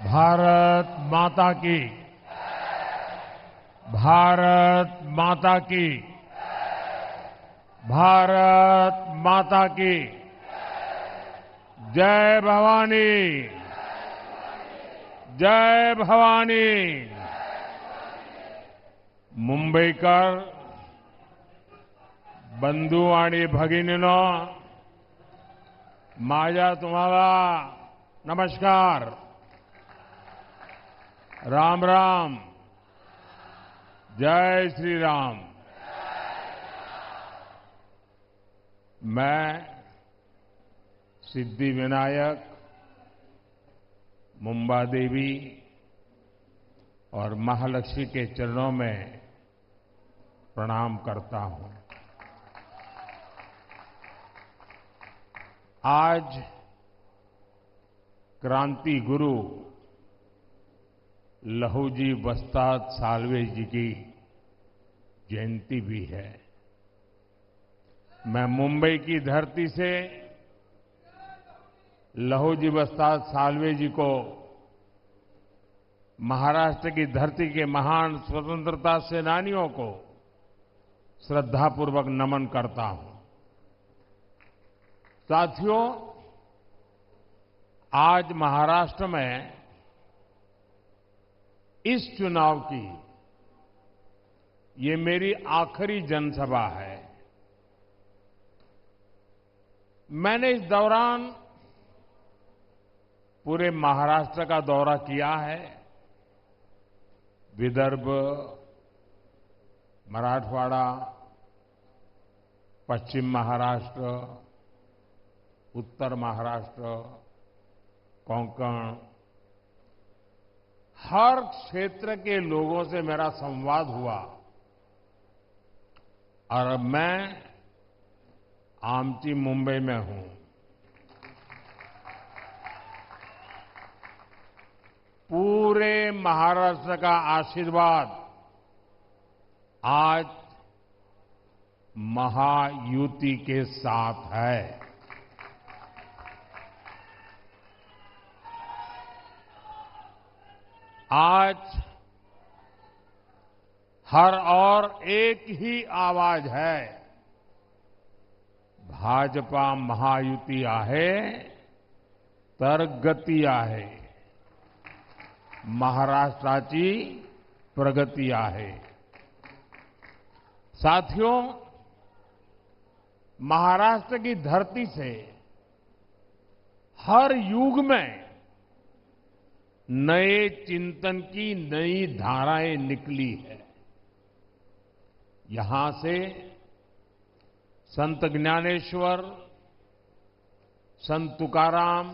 भारत माता की, भारत माता की, भारत माता की। जय भवानी, जय भवानी। मुंबईकर बंधू आणि भगिनींनो, माझा तुम्हाला नमस्कार, राम राम, जय श्री राम। मैं सिद्धि विनायक, मुंबा देवी और महालक्ष्मी के चरणों में प्रणाम करता हूं। आज क्रांति गुरु लहूजी वस्ताद साल्वे जी की जयंती भी है। मैं मुंबई की धरती से लहूजी वस्ताद साल्वे जी को महाराष्ट्र की धरती के महान स्वतंत्रता सेनानियों को श्रद्धापूर्वक नमन करता हूं। साथियों, आज महाराष्ट्र में इस चुनाव की ये मेरी आखिरी जनसभा है। मैंने इस दौरान पूरे महाराष्ट्र का दौरा किया है। विदर्भ, मराठवाड़ा, पश्चिम महाराष्ट्र, उत्तर महाराष्ट्र, कोंकण, हर क्षेत्र के लोगों से मेरा संवाद हुआ और अब मैं आमची मुंबई में हूं। पूरे महाराष्ट्र का आशीर्वाद आज महायुति के साथ है। आज हर और एक ही आवाज है, भाजपा महायुती आहे तर गती आहे, महाराष्ट्राची प्रगती आहे। साथियों, महाराष्ट्र की धरती से हर युग में नए चिंतन की नई धाराएं निकली है। यहां से संत ज्ञानेश्वर, संत तुकाराम,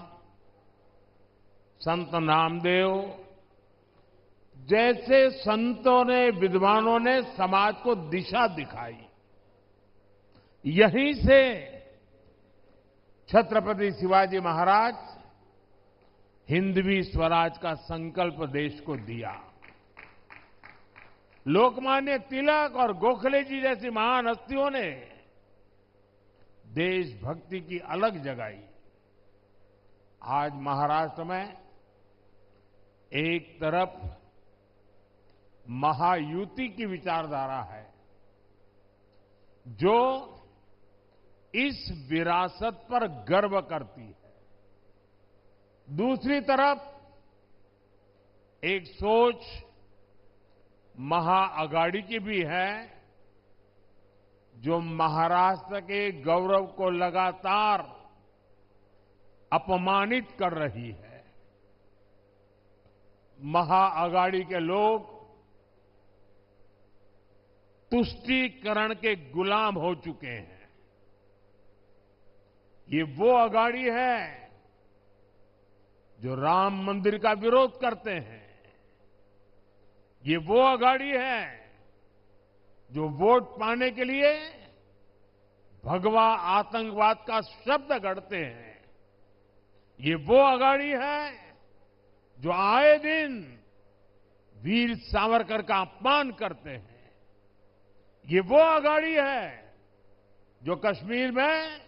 संत नामदेव जैसे संतों ने, विद्वानों ने समाज को दिशा दिखाई। यहीं से छत्रपति शिवाजी महाराज हिंदवी स्वराज का संकल्प देश को दिया। लोकमान्य तिलक और गोखले जी जैसी महान हस्तियों ने देशभक्ति की अलग जगाई। आज महाराष्ट्र में एक तरफ महायुति की विचारधारा है जो इस विरासत पर गर्व करती है, दूसरी तरफ एक सोच महाअगाड़ी की भी है जो महाराष्ट्र के गौरव को लगातार अपमानित कर रही है। महाअगाड़ी के लोग तुष्टीकरण के गुलाम हो चुके हैं। ये वो अगाड़ी है जो राम मंदिर का विरोध करते हैं। ये वो अगाड़ी है जो वोट पाने के लिए भगवा आतंकवाद का शब्द गढ़ते हैं। ये वो अगाड़ी है जो आए दिन वीर सावरकर का अपमान करते हैं। ये वो अगाड़ी है जो कश्मीर में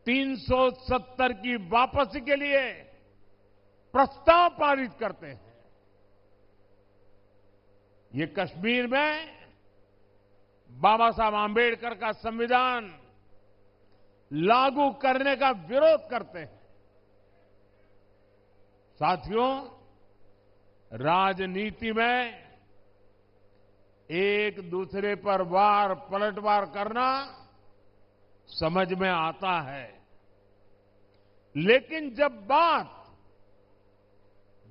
370 की वापसी के लिए प्रस्ताव पारित करते हैं। ये कश्मीर में बाबा साहब आंबेडकर का संविधान लागू करने का विरोध करते हैं। साथियों, राजनीति में एक दूसरे पर वार पलटवार करना समझ में आता है, लेकिन जब बात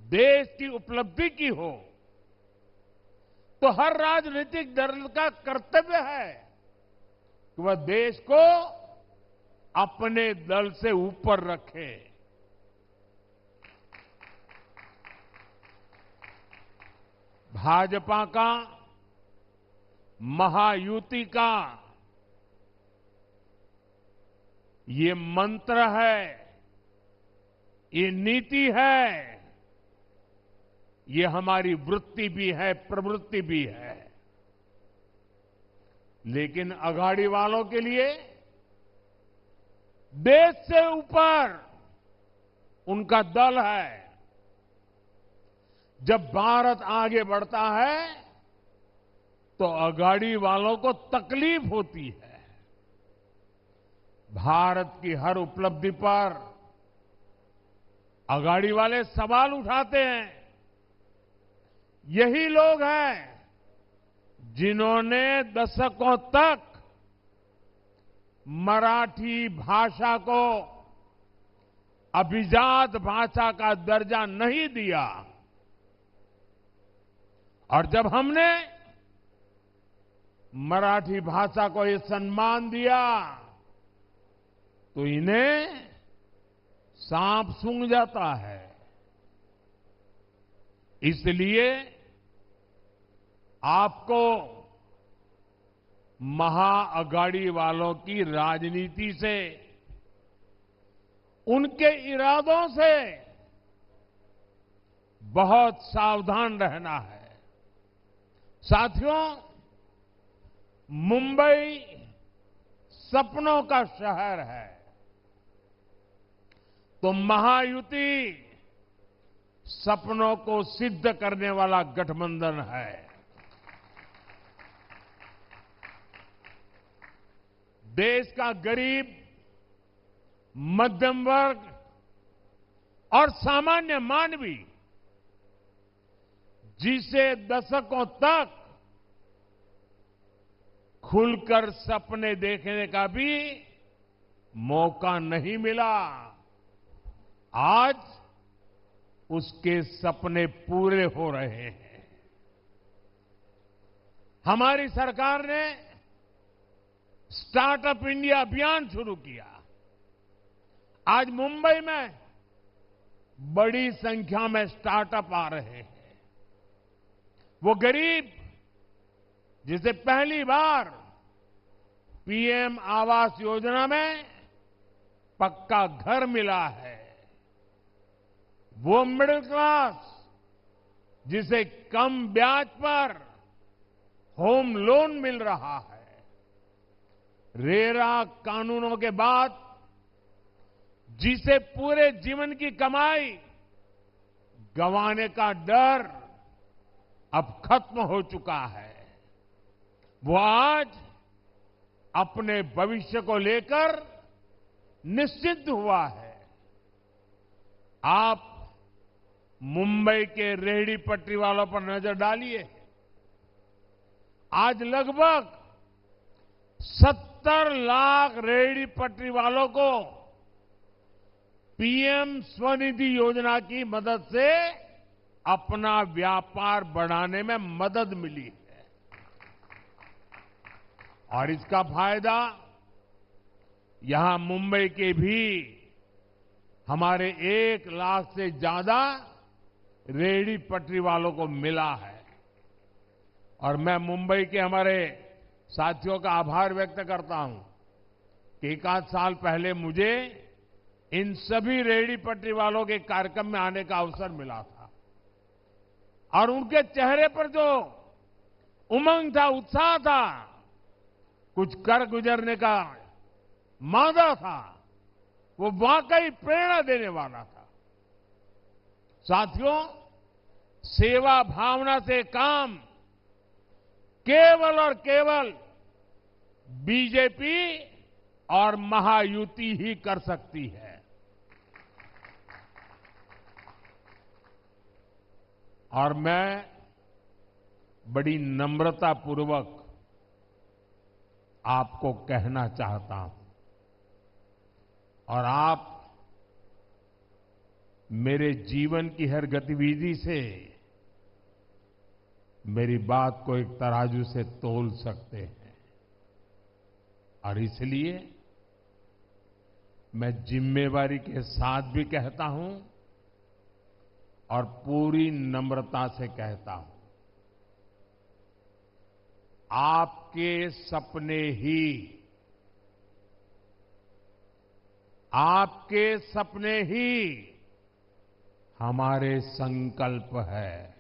देश की उपलब्धि की हो तो हर राजनीतिक दल का कर्तव्य है कि वह देश को अपने दल से ऊपर रखे। भाजपा का, महायुति का ये मंत्र है, ये नीति है, ये हमारी वृत्ति भी है, प्रवृत्ति भी है। लेकिन अघाड़ी वालों के लिए देश से ऊपर उनका दल है। जब भारत आगे बढ़ता है तो अघाड़ी वालों को तकलीफ होती है। भारत की हर उपलब्धि पर अघाड़ी वाले सवाल उठाते हैं। यही लोग हैं जिन्होंने दशकों तक मराठी भाषा को अभिजात भाषा का दर्जा नहीं दिया, और जब हमने मराठी भाषा को ये सम्मान दिया तो इन्हें सांप सूंघ जाता है। इसलिए आपको महाअघाड़ी वालों की राजनीति से, उनके इरादों से बहुत सावधान रहना है। साथियों, मुंबई सपनों का शहर है, तो महायुति सपनों को सिद्ध करने वाला गठबंधन है। देश का गरीब, मध्यम वर्ग और सामान्य मानवी, जिसे दशकों तक खुलकर सपने देखने का भी मौका नहीं मिला, आज उसके सपने पूरे हो रहे हैं। हमारी सरकार ने स्टार्टअप इंडिया अभियान शुरू किया। आज मुंबई में बड़ी संख्या में स्टार्टअप आ रहे हैं। वो गरीब जिसे पहली बार पीएम आवास योजना में पक्का घर मिला है, वो मिडिल क्लास जिसे कम ब्याज पर होम लोन मिल रहा है, रेरा कानूनों के बाद जिसे पूरे जीवन की कमाई गंवाने का डर अब खत्म हो चुका है, वो आज अपने भविष्य को लेकर निश्चिंत हुआ है। आप मुंबई के रेहड़ी पटरी वालों पर नजर डालिए। आज लगभग 70 लाख रेहड़ी पटरी वालों को पीएम स्वनिधि योजना की मदद से अपना व्यापार बढ़ाने में मदद मिली है, और इसका फायदा यहां मुंबई के भी हमारे 1 लाख से ज्यादा रेहड़ी पटरी वालों को मिला है। और मैं मुंबई के हमारे साथियों का आभार व्यक्त करता हूं कि 1 आध साल पहले मुझे इन सभी रेहड़ी पटरी वालों के कार्यक्रम में आने का अवसर मिला था, और उनके चेहरे पर जो उमंग था, उत्साह था, कुछ कर गुजरने का मादा था, वो वाकई प्रेरणा देने वाला था। साथियों, सेवा भावना से काम केवल और केवल बीजेपी और महायुति ही कर सकती है। और मैं बड़ी नम्रतापूर्वक आपको कहना चाहता हूं, और आप मेरे जीवन की हर गतिविधि से मेरी बात को एक तराजू से तोल सकते हैं। और इसलिए मैं जिम्मेवारी के साथ भी कहता हूं और पूरी नम्रता से कहता हूं, आपके सपने ही हमारे संकल्प है।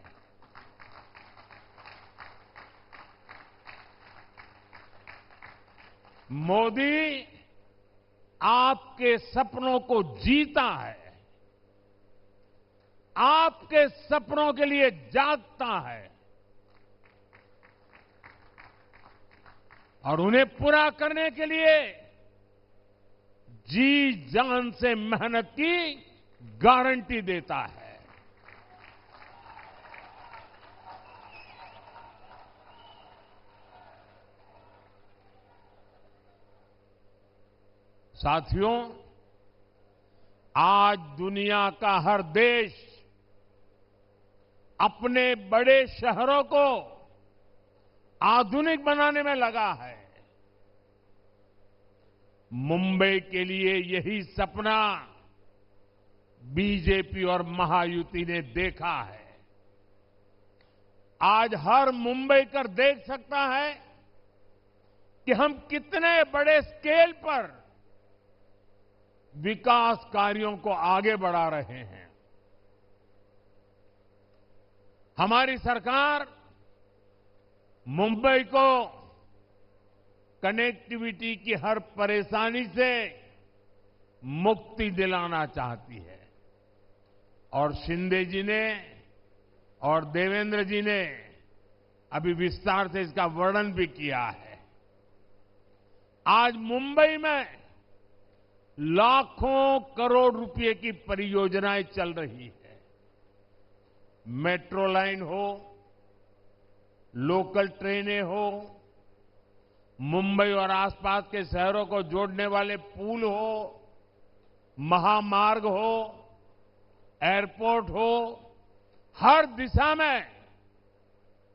मोदी आपके सपनों को जीता है, आपके सपनों के लिए जागता है और उन्हें पूरा करने के लिए जी जान से मेहनत की गारंटी देता है। साथियों, आज दुनिया का हर देश अपने बड़े शहरों को आधुनिक बनाने में लगा है। मुंबई के लिए यही सपना बीजेपी और महायुति ने देखा है। आज हर मुंबईकर देख सकता है कि हम कितने बड़े स्केल पर विकास कार्यों को आगे बढ़ा रहे हैं। हमारी सरकार मुंबई को कनेक्टिविटी की हर परेशानी से मुक्ति दिलाना चाहती है। और शिंदे जी ने और देवेंद्र जी ने अभी विस्तार से इसका वर्णन भी किया है। आज मुंबई में लाखों करोड़ रुपए की परियोजनाएं चल रही है। मेट्रो लाइन हो, लोकल ट्रेनें हो, मुंबई और आसपास के शहरों को जोड़ने वाले पुल हो, महामार्ग हो, एयरपोर्ट हो, हर दिशा में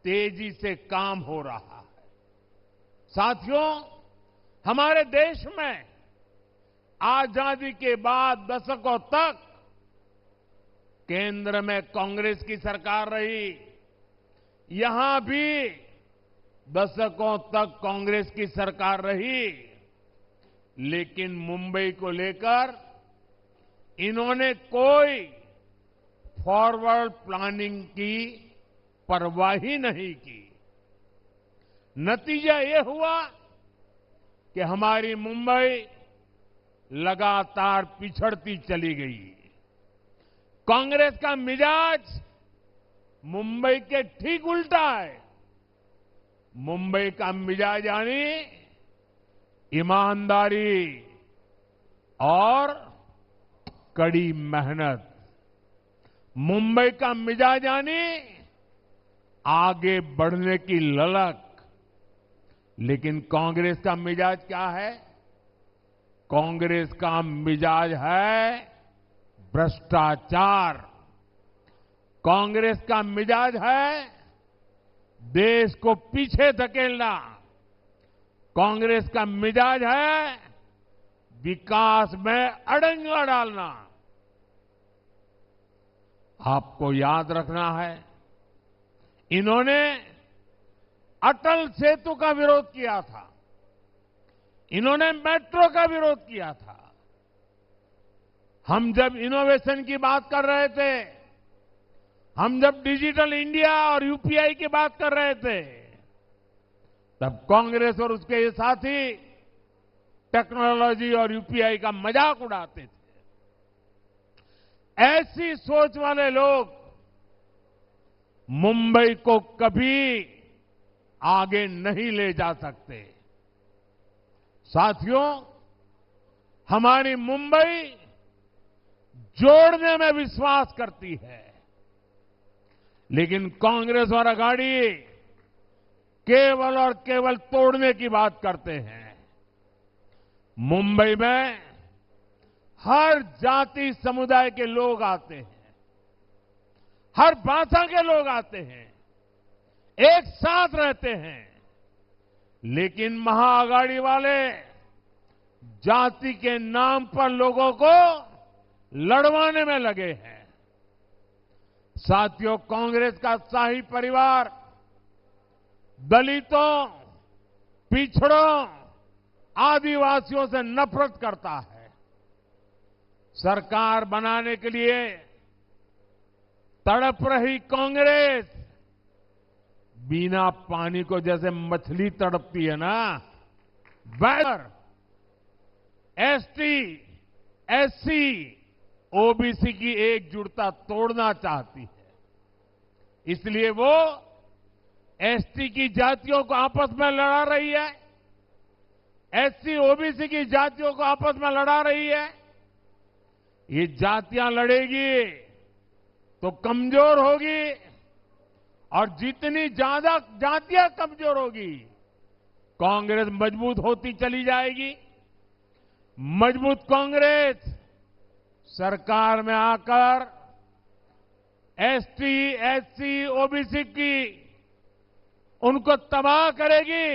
तेजी से काम हो रहा है। साथियों, हमारे देश में आजादी के बाद दशकों तक केंद्र में कांग्रेस की सरकार रही। यहां भी दशकों तक कांग्रेस की सरकार रही, लेकिन मुंबई को लेकर इन्होंने कोई फॉरवर्ड प्लानिंग की परवाह ही नहीं की। नतीजा ये हुआ कि हमारी मुंबई लगातार पिछड़ती चली गई। कांग्रेस का मिजाज मुंबई के ठीक उल्टा है। मुंबई का मिजाज यानी ईमानदारी और कड़ी मेहनत। मुंबई का मिजाज यानी आगे बढ़ने की ललक। लेकिन कांग्रेस का मिजाज क्या है? कांग्रेस का मिजाज है भ्रष्टाचार। कांग्रेस का मिजाज है देश को पीछे धकेलना। कांग्रेस का मिजाज है विकास में अड़ंगा डालना। आपको याद रखना है, इन्होंने अटल सेतु का विरोध किया था, इन्होंने मेट्रो का विरोध किया था। हम जब इनोवेशन की बात कर रहे थे, हम जब डिजिटल इंडिया और यूपीआई की बात कर रहे थे, तब कांग्रेस और उसके साथी टेक्नोलॉजी और यूपीआई का मजाक उड़ाते थे। ऐसी सोच वाले लोग मुंबई को कभी आगे नहीं ले जा सकते। साथियों, हमारी मुंबई जोड़ने में विश्वास करती है, लेकिन कांग्रेस और अघाड़ी केवल और केवल तोड़ने की बात करते हैं। मुंबई में हर जाति समुदाय के लोग आते हैं, हर भाषा के लोग आते हैं, एक साथ रहते हैं, लेकिन महाअघाड़ी वाले जाति के नाम पर लोगों को लड़वाने में लगे हैं। साथियों, कांग्रेस का शाही परिवार दलितों, पिछड़ों, आदिवासियों से नफरत करता है। सरकार बनाने के लिए तड़प रही कांग्रेस बिना पानी को जैसे मछली तड़पती है ना, वैसे एसटी, एससी, ओबीसी की एकजुटता तोड़ना चाहती है। इसलिए वो एसटी की जातियों को आपस में लड़ा रही है, एससी, ओबीसी की जातियों को आपस में लड़ा रही है। ये जातियां लड़ेगी तो कमजोर होगी, और जितनी ज्यादा जातियां कमजोर होगी, कांग्रेस मजबूत होती चली जाएगी। मजबूत कांग्रेस सरकार में आकर एसटी, एससी, ओबीसी की उनको तबाह करेगी,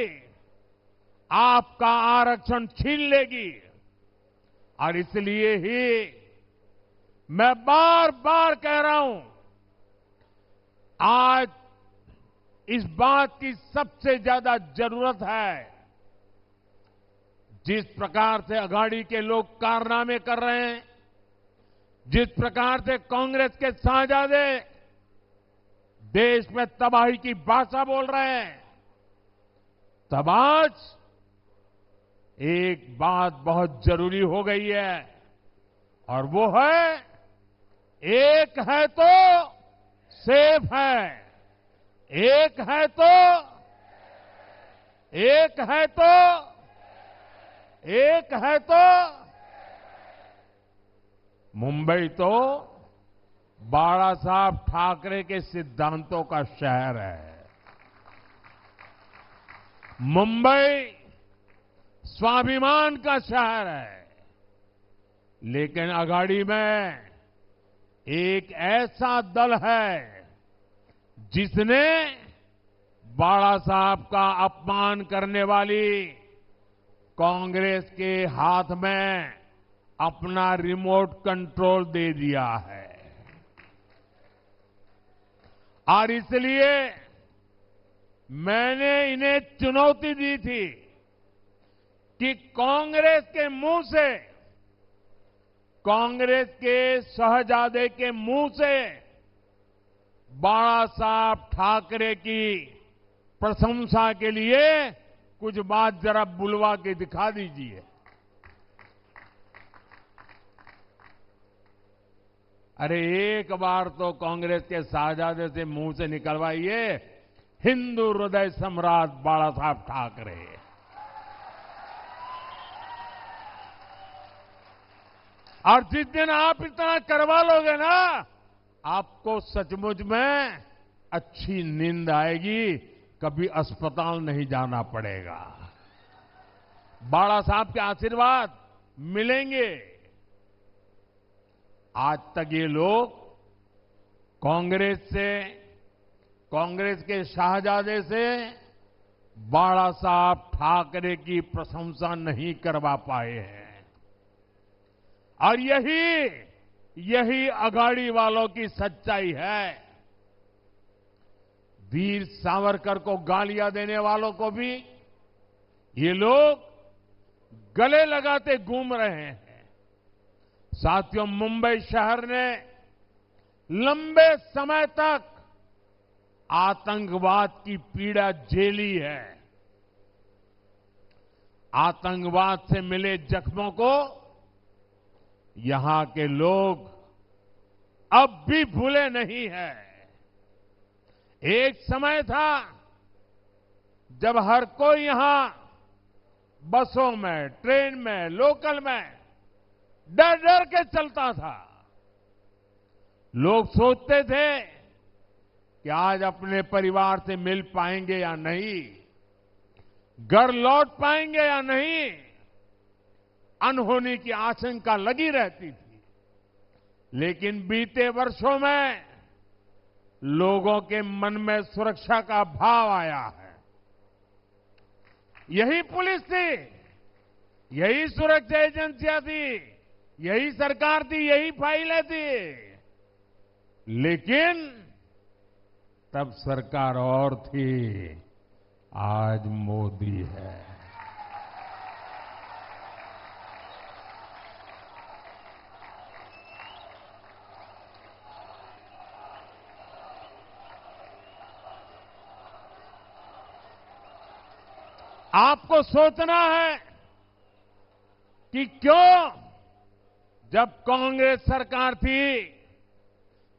आपका आरक्षण छीन लेगी। और इसलिए ही मैं बार बार कह रहा हूं, आज इस बात की सबसे ज्यादा जरूरत है। जिस प्रकार से अघाड़ी के लोग कारनामे कर रहे हैं, जिस प्रकार से कांग्रेस के शाहजादे देश में तबाही की भाषा बोल रहे हैं, तब आज एक बात बहुत जरूरी हो गई है, और वो है, एक है तो सेफ है, एक है तो, एक है तो, एक है तो। मुंबई तो बाला साहब ठाकरे के सिद्धांतों का शहर है। मुंबई स्वाभिमान का शहर है, लेकिन अघाड़ी में एक ऐसा दल है जिसने बाला साहब का अपमान करने वाली कांग्रेस के हाथ में अपना रिमोट कंट्रोल दे दिया है। और इसलिए मैंने इन्हें चुनौती दी थी कि कांग्रेस के मुंह से, कांग्रेस के शहजादे के मुंह से बाला साहब ठाकरे की प्रशंसा के लिए कुछ बात जरा बुलवा के दिखा दीजिए। अरे एक बार तो कांग्रेस के शाहजादे से मुंह से निकलवाइए, हिंदू हृदय सम्राट बाला साहब ठाकरे। और जिस दिन आप इतना करवा लोगे ना, आपको सचमुच में अच्छी नींद आएगी, कभी अस्पताल नहीं जाना पड़ेगा। बाला साहब के आशीर्वाद मिलेंगे। आज तक ये लोग कांग्रेस से, कांग्रेस के शाहजादे से बाला साहब ठाकरे की प्रशंसा नहीं करवा पाए हैं। और यही अघाड़ी वालों की सच्चाई है। वीर सावरकर को गालियां देने वालों को भी ये लोग गले लगाते घूम रहे हैं। साथियों, मुंबई शहर ने लंबे समय तक आतंकवाद की पीड़ा झेली है। आतंकवाद से मिले जख्मों को यहां के लोग अब भी भूले नहीं है। एक समय था जब हर कोई यहां बसों में, ट्रेन में, लोकल में डर डर के चलता था। लोग सोचते थे कि आज अपने परिवार से मिल पाएंगे या नहीं, घर लौट पाएंगे या नहीं, अनहोनी की आशंका लगी रहती थी। लेकिन बीते वर्षों में लोगों के मन में सुरक्षा का भाव आया है। यही पुलिस थी, यही सुरक्षा एजेंसियां थी, यही सरकार थी, यही फाइलें थी। लेकिन तब सरकार और थी, आज मोदी है। आपको सोचना है कि क्यों जब कांग्रेस सरकार थी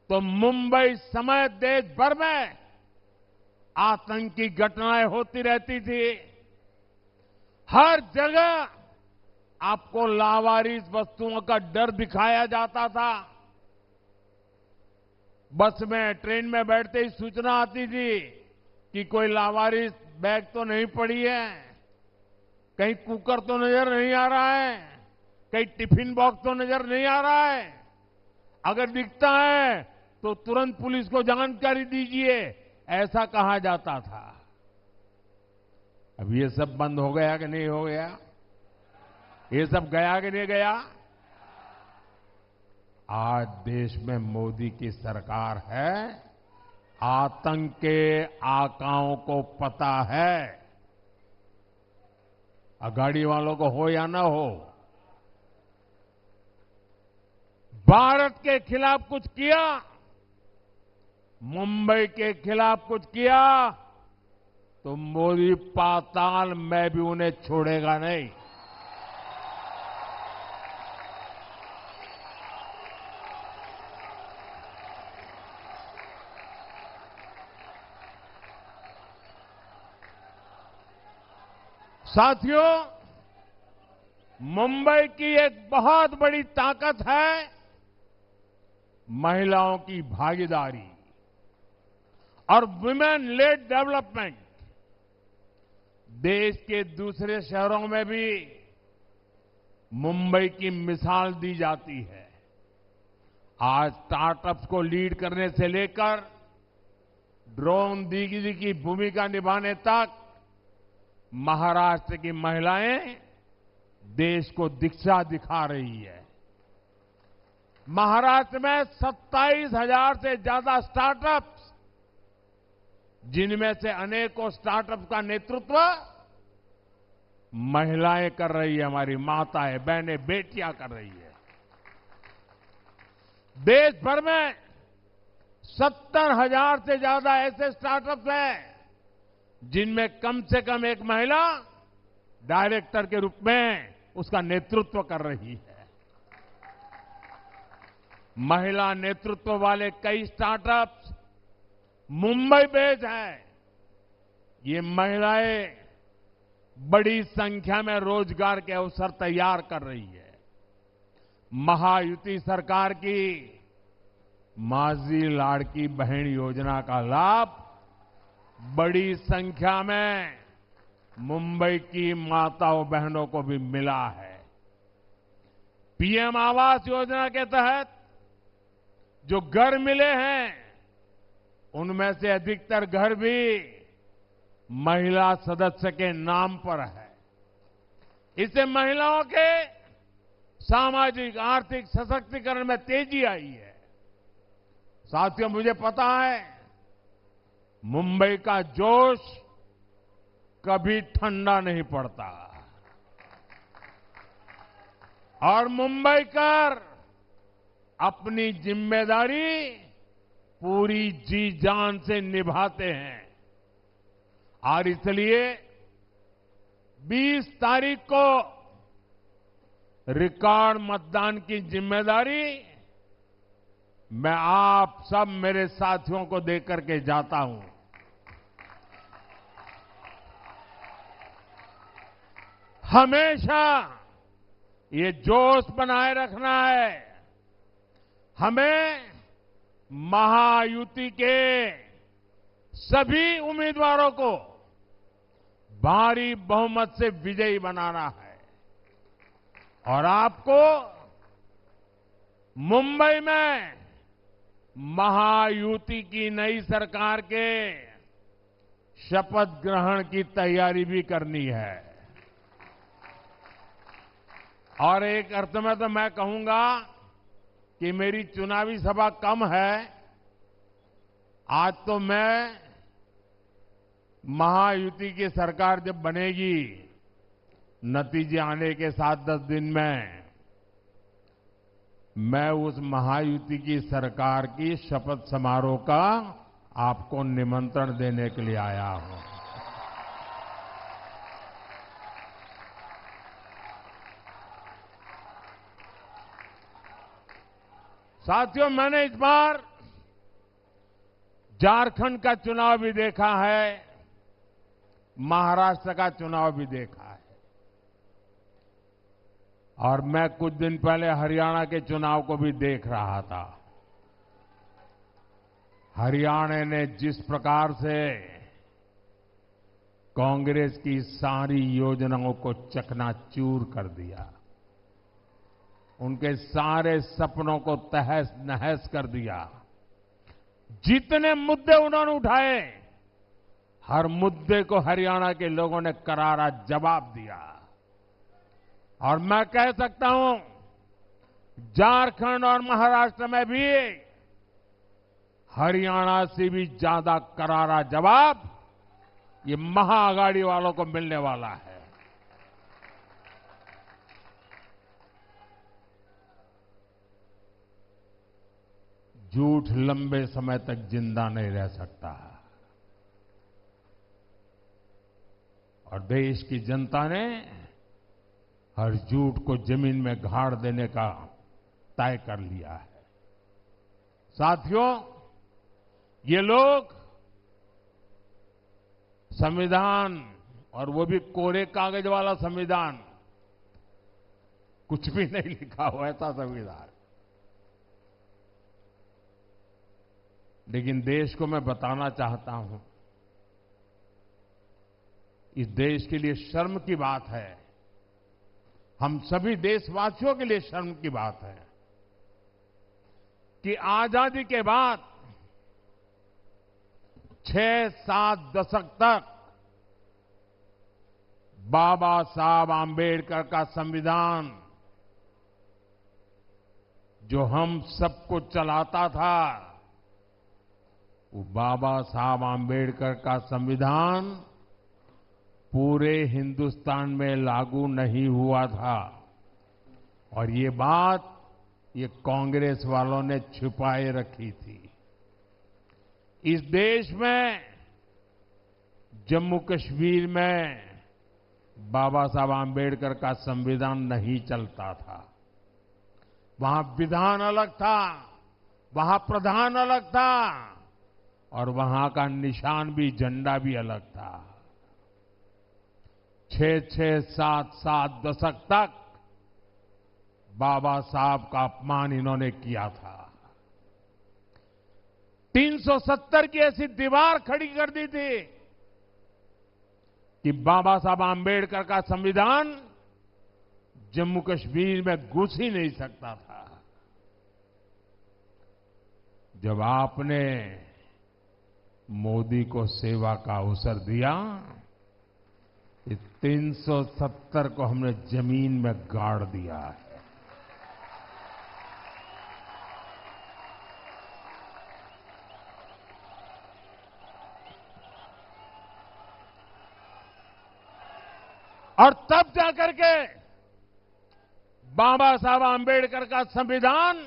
तो मुंबई समेत देश भर में आतंकी घटनाएं होती रहती थी। हर जगह आपको लावारिस वस्तुओं का डर दिखाया जाता था। बस में, ट्रेन में बैठते ही सूचना आती थी कि कोई लावारिस बैग तो नहीं पड़ी है, कहीं कुकर तो नजर नहीं आ रहा है, कहीं टिफिन बॉक्स तो नजर नहीं आ रहा है। अगर दिखता है तो तुरंत पुलिस को जानकारी दीजिए, ऐसा कहा जाता था। अब ये सब बंद हो गया कि नहीं हो गया? ये सब गया कि नहीं गया? आज देश में मोदी की सरकार है। आतंक के आकाओं को पता है, गाड़ी वालों को हो या ना हो। भारत के खिलाफ कुछ किया, मुंबई के खिलाफ कुछ किया, तो मोदी पाताल में भी उन्हें छोड़ेगा नहीं। साथियों, मुंबई की एक बहुत बड़ी ताकत है महिलाओं की भागीदारी और वुमेन लेड डेवलपमेंट। देश के दूसरे शहरों में भी मुंबई की मिसाल दी जाती है। आज स्टार्टअप्स को लीड करने से लेकर ड्रोन दीदी की भूमिका निभाने तक महाराष्ट्र की महिलाएं देश को दिशा दिखा रही है। महाराष्ट्र में 27,000 से ज्यादा स्टार्टअप्स, जिनमें से अनेकों स्टार्टअप का नेतृत्व महिलाएं कर रही है। हमारी माताएं, बहनें, बेटियां कर रही है। देश भर में 70,000 से ज्यादा ऐसे स्टार्टअप्स हैं जिनमें कम से कम एक महिला डायरेक्टर के रूप में उसका नेतृत्व कर रही है। महिला नेतृत्व वाले कई स्टार्टअप्स मुंबई बेस्ड हैं। ये महिलाएं बड़ी संख्या में रोजगार के अवसर तैयार कर रही है। महायुति सरकार की माझी लाड़की बहन योजना का लाभ बड़ी संख्या में मुंबई की माताओं बहनों को भी मिला है। पीएम आवास योजना के तहत जो घर मिले हैं, उनमें से अधिकतर घर भी महिला सदस्य के नाम पर है। इससे महिलाओं के सामाजिक आर्थिक सशक्तिकरण में तेजी आई है। साथियों, मुझे पता है मुंबई का जोश कभी ठंडा नहीं पड़ता और मुंबईकर अपनी जिम्मेदारी पूरी जी जान से निभाते हैं। और इसलिए 20 तारीख को रिकॉर्ड मतदान की जिम्मेदारी मैं आप सब मेरे साथियों को देख करके जाता हूं। हमेशा ये जोश बनाए रखना है। हमें महायुति के सभी उम्मीदवारों को भारी बहुमत से विजयी बनाना है और आपको मुंबई में महायुति की नई सरकार के शपथ ग्रहण की तैयारी भी करनी है। और एक अर्थ में तो मैं कहूंगा कि मेरी चुनावी सभा कम है। आज तो मैं महायुति की सरकार जब बनेगी, नतीजे आने के 7-10 दिन में, मैं उस महायुति की सरकार की शपथ समारोह का आपको निमंत्रण देने के लिए आया हूं। साथियों, मैंने इस बार झारखंड का चुनाव भी देखा है, महाराष्ट्र का चुनाव भी देखा है और मैं कुछ दिन पहले हरियाणा के चुनाव को भी देख रहा था। हरियाणा ने जिस प्रकार से कांग्रेस की सारी योजनाओं को चकनाचूर कर दिया, उनके सारे सपनों को तहस नहस कर दिया। जितने मुद्दे उन्होंने उठाए, हर मुद्दे को हरियाणा के लोगों ने करारा जवाब दिया। और मैं कह सकता हूं, झारखंड और महाराष्ट्र में भी हरियाणा से भी ज्यादा करारा जवाब ये महाआघाड़ी वालों को मिलने वाला है। झूठ लंबे समय तक जिंदा नहीं रह सकता और देश की जनता ने हर झूठ को जमीन में गाड़ देने का तय कर लिया है। साथियों, ये लोग संविधान, और वो भी कोरे कागज वाला संविधान, कुछ भी नहीं लिखा हुआ ऐसा संविधान, लेकिन देश को मैं बताना चाहता हूं, इस देश के लिए शर्म की बात है, हम सभी देशवासियों के लिए शर्म की बात है कि आजादी के बाद 6-7 दशक तक बाबा साहब आंबेडकर का संविधान जो हम सबको चलाता था, वो बाबा साहब आंबेडकर का संविधान पूरे हिंदुस्तान में लागू नहीं हुआ था और ये बात ये कांग्रेस वालों ने छुपाए रखी थी। इस देश में जम्मू कश्मीर में बाबा साहब आंबेडकर का संविधान नहीं चलता था। वहां विधान अलग था, वहां प्रधान अलग था और वहां का निशान भी, झंडा भी अलग था। 6-6, 7-7 दशक तक बाबा साहब का अपमान इन्होंने किया था। 370 की ऐसी दीवार खड़ी कर दी थी कि बाबा साहब आंबेडकर का संविधान जम्मू कश्मीर में घुस ही नहीं सकता था। जब आपने मोदी को सेवा का अवसर दिया, इस 370 को हमने जमीन में गाड़ दिया है। और तब जाकर के बाबा साहब आंबेडकर का संविधान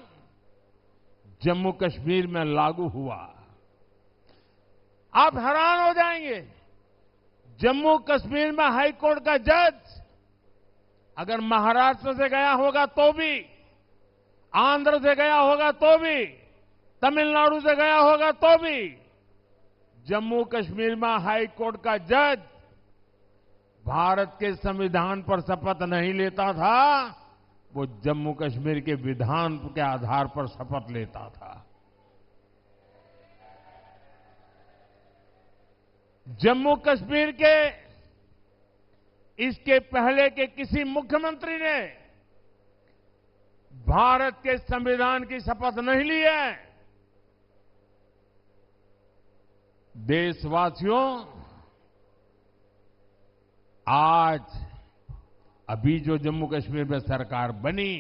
जम्मू कश्मीर में लागू हुआ। आप हैरान हो जाएंगे, जम्मू कश्मीर में हाई कोर्ट का जज अगर महाराष्ट्र से गया होगा तो भी, आंध्र से गया होगा तो भी, तमिलनाडु से गया होगा तो भी जम्मू कश्मीर में हाई कोर्ट का जज भारत के संविधान पर शपथ नहीं लेता था, वो जम्मू कश्मीर के विधान के आधार पर शपथ लेता था। जम्मू कश्मीर के इसके पहले के किसी मुख्यमंत्री ने भारत के संविधान की शपथ नहीं ली है। देशवासियों, आज अभी जो जम्मू कश्मीर में सरकार बनी,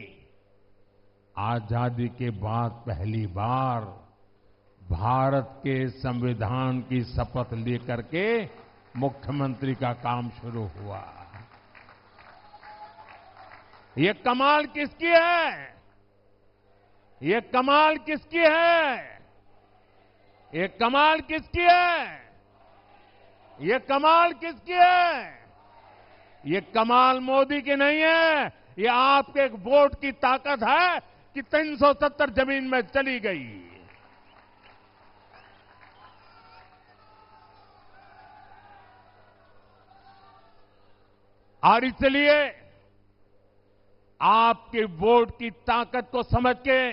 आजादी के बाद पहली बार भारत के संविधान की शपथ लेकर के मुख्यमंत्री का काम शुरू हुआ। ये कमाल किसकी है? ये कमाल किसकी है? ये कमाल किसकी है? ये कमाल किसकी है? ये कमाल मोदी की नहीं है, ये आपके एक वोट की ताकत है कि 370 जमीन में चली गई। और इसलिए आपके वोट की ताकत को समझ के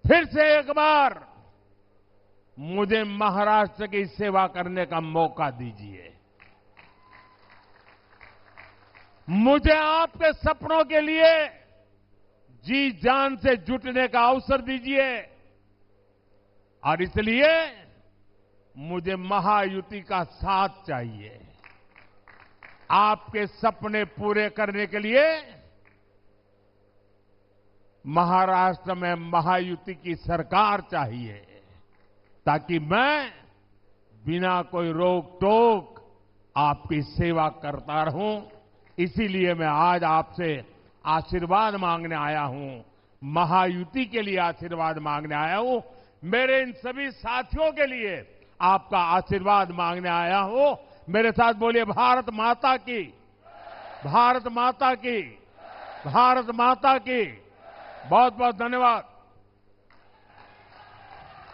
फिर से एक बार मुझे महाराष्ट्र की सेवा करने का मौका दीजिए। मुझे आपके सपनों के लिए जी जान से जुटने का अवसर दीजिए। और इसलिए मुझे महायुति का साथ चाहिए। आपके सपने पूरे करने के लिए महाराष्ट्र में महायुति की सरकार चाहिए, ताकि मैं बिना कोई रोक टोक आपकी सेवा करता रहूं। इसीलिए मैं आज आपसे आशीर्वाद मांगने आया हूं, महायुति के लिए आशीर्वाद मांगने आया हूं। मेरे इन सभी साथियों के लिए आपका आशीर्वाद मांगने आया हूं। मेरे साथ बोलिए, भारत माता की, भारत माता की, भारत माता की। बहुत बहुत धन्यवाद।